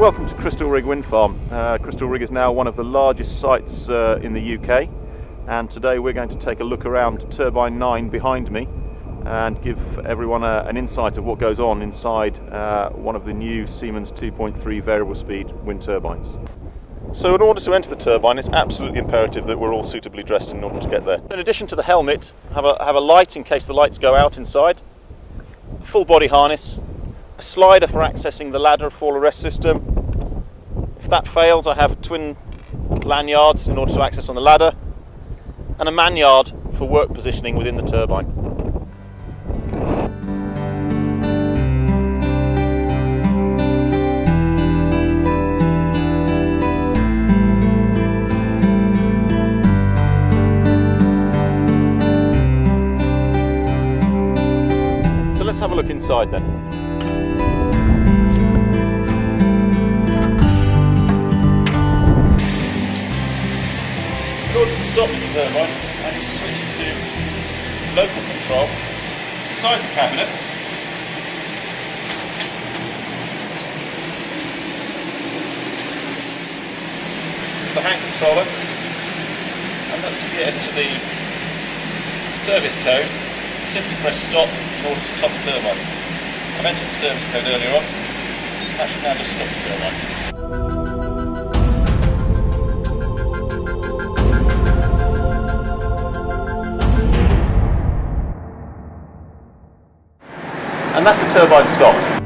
Welcome to Crystal Rig Wind Farm. Crystal Rig is now one of the largest sites in the UK, and today we're going to take a look around Turbine 9 behind me and give everyone an insight of what goes on inside one of the new Siemens 2.3 variable speed wind turbines. So in order to enter the turbine, it's absolutely imperative that we're all suitably dressed in order to get there. In addition to the helmet, have a light in case the lights go out inside, a full body harness, a slider for accessing the ladder fall arrest system. If that fails, I have twin lanyards in order to access on the ladder, and a manyard for work positioning within the turbine. So let's have a look inside then. In order to stop the turbine, I need to switch it to local control inside the cabinet. The hand controller, and once we get to the service code, you simply press stop in order to top the turbine. I've entered the service code earlier on. That should now just stop the turbine. And that's the turbine stopped.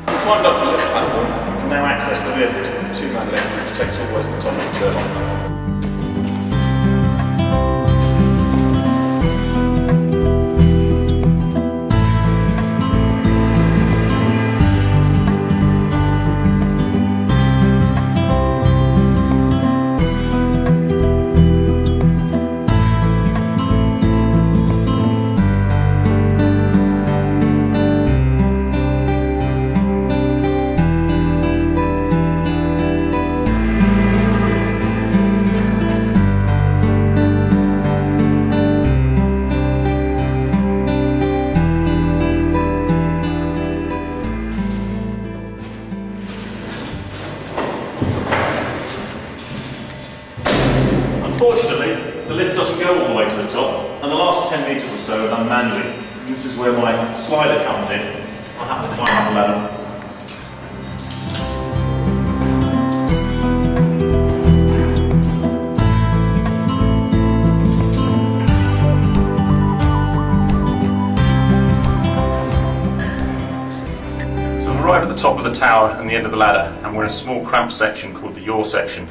We've climbed up to the lift platform. We can now access the lift, the two-man lift, which takes all the way to the top of the turbine. Unfortunately, the lift doesn't go all the way to the top, and the last 10 metres or so are done manually. And this is where my slider comes in. I'll have to climb up the ladder. So I've arrived at the top of the tower and the end of the ladder, and we're in a small cramped section called the yaw section.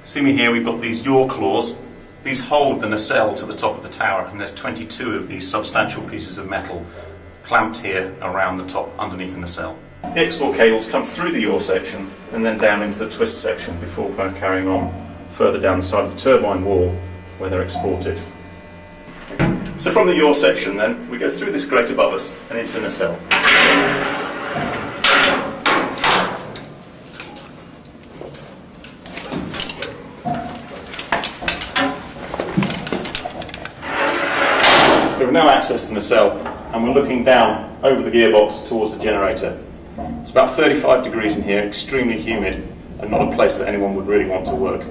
See me here, we've got these yaw claws. These hold the nacelle to the top of the tower, and there's 22 of these substantial pieces of metal clamped here around the top underneath the nacelle. The export cables come through the yaw section and then down into the twist section before carrying on further down the side of the turbine wall where they're exported. So from the yaw section then, we go through this grate above us and into the nacelle. We've now accessed the nacelle and we're looking down over the gearbox towards the generator. It's about 35 degrees in here, extremely humid, and not a place that anyone would really want to work.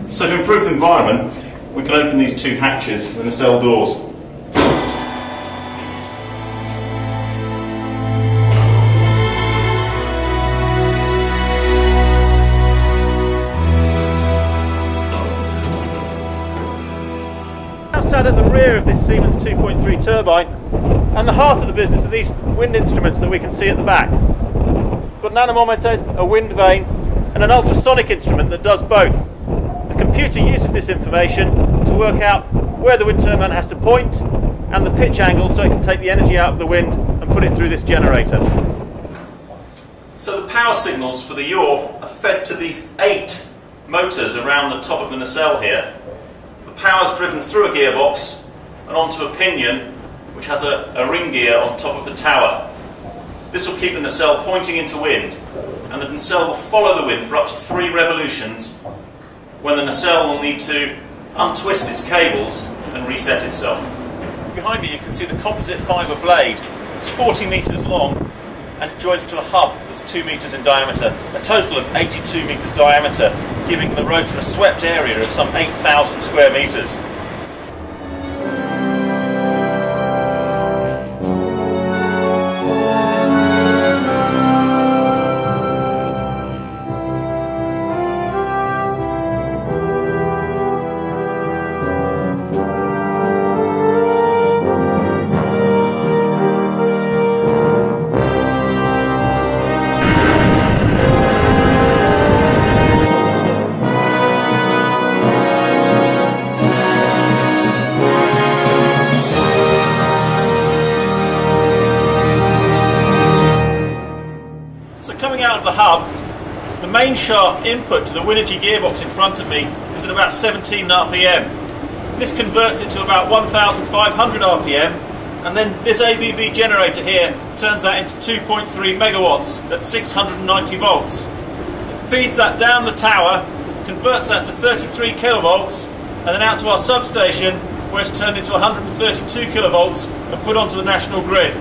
So to improve the environment, we can open these two hatches, the nacelle doors. Sat at the rear of this Siemens 2.3 turbine, and the heart of the business are these wind instruments that we can see at the back. We've got an anemometer, a wind vane, and an ultrasonic instrument that does both. The computer uses this information to work out where the wind turbine has to point and the pitch angle so it can take the energy out of the wind and put it through this generator. So the power signals for the yaw are fed to these 8 motors around the top of the nacelle here. The power is driven through a gearbox and onto a pinion which has a ring gear on top of the tower. This will keep the nacelle pointing into wind, and the nacelle will follow the wind for up to 3 revolutions, when the nacelle will need to untwist its cables and reset itself. Behind me you can see the composite fibre blade. It's 40 metres long and it joins to a hub that's 2 metres in diameter, a total of 82 metres diameter, giving the rotor a swept area of some 8,000 square metres. Coming out of the hub, the main shaft input to the Winergy gearbox in front of me is at about 17 RPM. This converts it to about 1,500 RPM, and then this ABB generator here turns that into 2.3 megawatts at 690 volts. It feeds that down the tower, converts that to 33 kilovolts, and then out to our substation, where it's turned into 132 kilovolts and put onto the national grid.